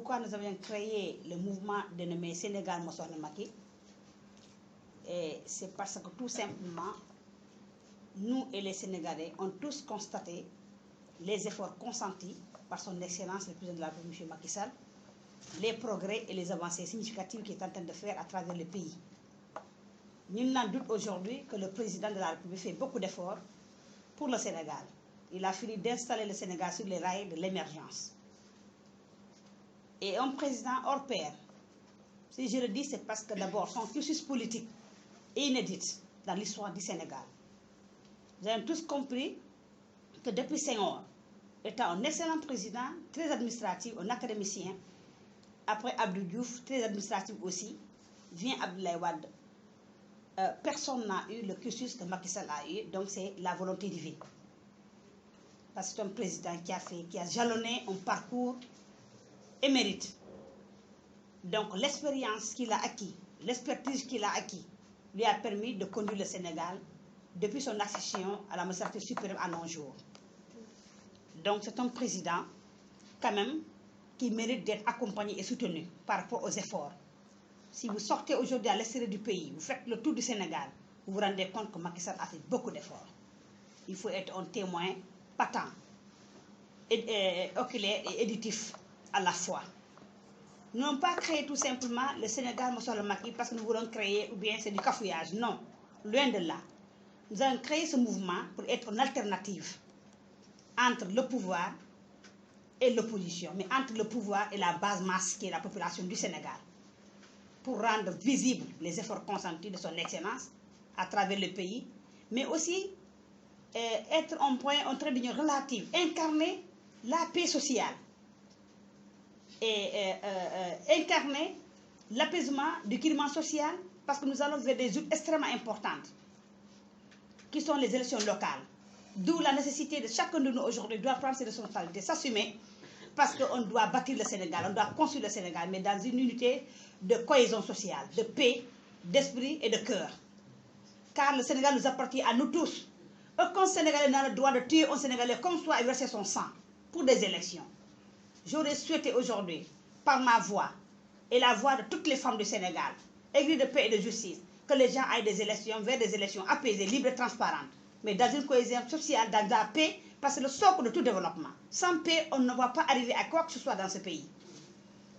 pourquoi nous avions créé le mouvement dénommé Sénégal Mosohna Macky. Et c'est parce que tout simplement, nous et les Sénégalais ont tous constaté les efforts consentis par son Excellence le Président de la République, M. Macky Sall, les progrès et les avancées significatives qu'il est en train de faire à travers le pays. Nul n'en doute aujourd'hui que le Président de la République fait beaucoup d'efforts pour le Sénégal. Il a fini d'installer le Sénégal sur les rails de l'émergence. Et un président hors pair, si je le dis, c'est parce que d'abord son cursus politique est inédit dans l'histoire du Sénégal. Nous avons tous compris que depuis Senghor, étant un excellent président, très administratif, un académicien, après Abdou Diouf, très administratif aussi, vient Abdoulaye Wade. Personne n'a eu le cursus que Macky Sall a eu, donc c'est la volonté divine. Parce que c'est un président qui a jalonné un parcours émérite. Donc l'expérience qu'il a acquis, l'expertise qu'il a acquis, lui a permis de conduire le Sénégal depuis son accession à la magistrature supérieure à nos jours. Donc c'est un président, quand même, qui mérite d'être accompagné et soutenu par rapport aux efforts. Si vous sortez aujourd'hui à l'extérieur du pays, vous faites le tour du Sénégal, vous vous rendez compte que Macky Sall a fait beaucoup d'efforts. Il faut être un témoin patent, oculaire et éditif à la fois. Nous n'avons pas créé tout simplement le Sénégal Mosohna Macky parce que nous voulons créer, ou bien c'est du cafouillage. Non, loin de là. Nous avons créé ce mouvement pour être une alternative entre le pouvoir et l'opposition, mais entre le pouvoir et la base masse qui est la population du Sénégal, pour rendre visibles les efforts consentis de son Excellence à travers le pays, mais aussi être un point, un trait d'union relatif, incarner la paix sociale et incarner l'apaisement du climat social, parce que nous allons vers des zones extrêmement importantes, qui sont les élections locales. D'où la nécessité de chacun de nous aujourd'hui doit prendre ses responsabilités, s'assumer, parce qu'on doit bâtir le Sénégal, on doit construire le Sénégal, mais dans une unité de cohésion sociale, de paix, d'esprit et de cœur. Car le Sénégal nous appartient à nous tous. Aucun Sénégalais n'a le droit de tuer un Sénégalais comme soi et verser son sang pour des élections. J'aurais souhaité aujourd'hui, par ma voix et la voix de toutes les femmes du Sénégal, aigries de paix et de justice, que les gens aillent des élections vers des élections apaisées, libres et transparentes, mais dans une cohésion sociale, dans la paix, parce que c'est le socle de tout développement. Sans paix, on ne va pas arriver à quoi que ce soit dans ce pays.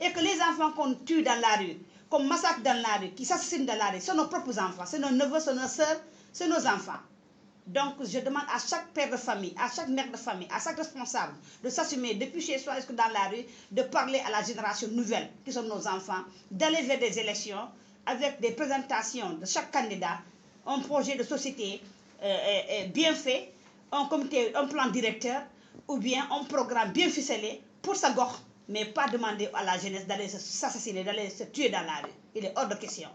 Et que les enfants qu'on tue dans la rue, qu'on massacre dans la rue, qui s'assassinent dans la rue, sont nos propres enfants, c'est nos neveux, c'est nos soeurs, c'est nos enfants. Donc je demande à chaque père de famille, à chaque mère de famille, à chaque responsable de s'assumer depuis chez soi jusque dans la rue, de parler à la génération nouvelle, qui sont nos enfants, d'aller vers des élections avec des présentations de chaque candidat, un projet de société bien fait, un comité, un plan directeur, ou bien un programme bien ficelé pour sa gox, mais pas demander à la jeunesse d'aller s'assassiner, d'aller se tuer dans la rue. Il est hors de question.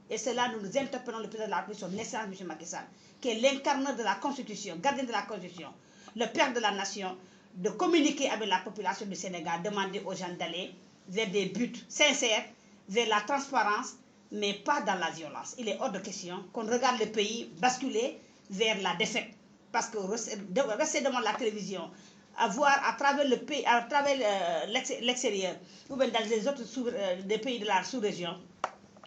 Et c'est là que nous interpellons le président de la République, son Excellence M. Macky Sall, qui est l'incarneur de la Constitution, gardien de la Constitution, le père de la nation, de communiquer avec la population du Sénégal, demander aux gens d'aller vers des buts sincères, vers la transparence, mais pas dans la violence. Il est hors de question qu'on regarde le pays basculer vers la défaite. Parce que rester devant la télévision, à voir à travers le pays, à travers l'extérieur, ou bien dans les autres des pays de la sous-région,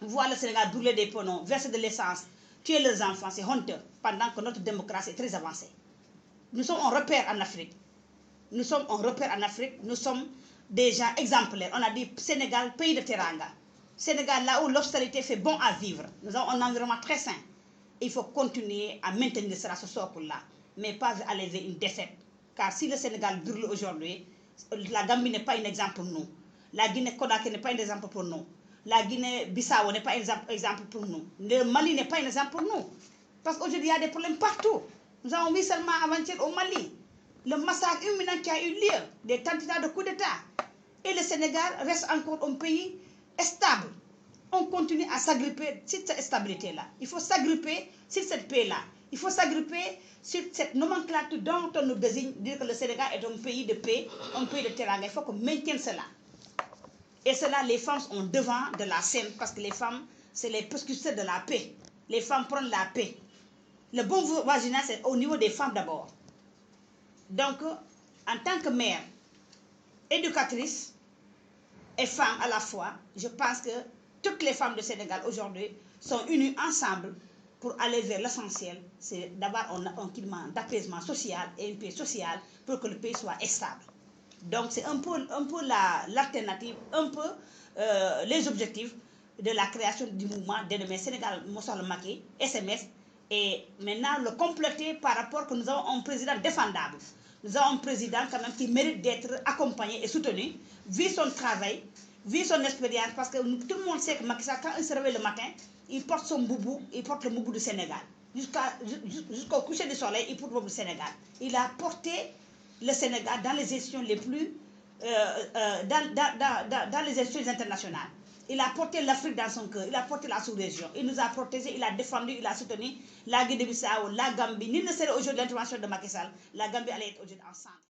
voir le Sénégal brûler des pneus, verser de l'essence, tuer leurs enfants, c'est honteux, pendant que notre démocratie est très avancée. Nous sommes un repère en Afrique. Nous sommes un repère en Afrique, nous sommes des gens exemplaires. On a dit Sénégal, pays de Teranga. Sénégal, là où l'austérité fait bon à vivre. Nous avons un environnement très sain. Il faut continuer à maintenir ce socle-là, mais pas aller vers une défaite. Car si le Sénégal brûle aujourd'hui, la Gambie n'est pas un exemple pour nous. La Guinée-Conakry n'est pas un exemple pour nous. La Guinée-Bissau n'est pas un exemple pour nous. Le Mali n'est pas un exemple pour nous. Parce qu'aujourd'hui, il y a des problèmes partout. Nous avons vu seulement avant-hier au Mali le massacre imminent qui a eu lieu, des tentatives de coup d'État. Et le Sénégal reste encore un pays stable. On continue à s'agripper sur cette stabilité-là. Il faut s'agripper sur cette paix-là. Il faut s'agripper sur cette nomenclature dont on nous désigne, dire que le Sénégal est un pays de paix, un pays de terrain. Il faut qu'on maintienne cela. Et cela, les femmes sont devant de la scène, parce que les femmes, c'est les précurseurs de la paix. Les femmes prennent la paix. Le bon voisinage, c'est au niveau des femmes d'abord. Donc, en tant que mère, éducatrice, et femmes à la fois, je pense que toutes les femmes du Sénégal aujourd'hui sont unies ensemble pour aller vers l'essentiel, c'est d'avoir un climat d'apaisement social et une paix sociale pour que le pays soit stable. Donc c'est un peu l'alternative, un peu les objectifs de la création du mouvement dénommé Sénégal Mossala Macky, SMS, et maintenant le compléter par rapport que nous avons un président défendable. Nous avons un président quand même qui mérite d'être accompagné et soutenu, vu son travail, vu son expérience, parce que tout le monde sait que Macky Sall, quand il se réveille le matin, il porte son boubou, il porte le boubou du Sénégal. Jusqu'au coucher du soleil, il porte le boubou du Sénégal. Il a porté le Sénégal dans les institutions les plus, dans les institutions internationales. Il a porté l'Afrique dans son cœur, il a porté la sous-région, il nous a protégés, il a défendu, il a soutenu la Guinée-Bissau, la Gambie. Nul ne serait aujourd'hui l'intervention de Macky Sall, la Gambie allait être aujourd'hui ensemble.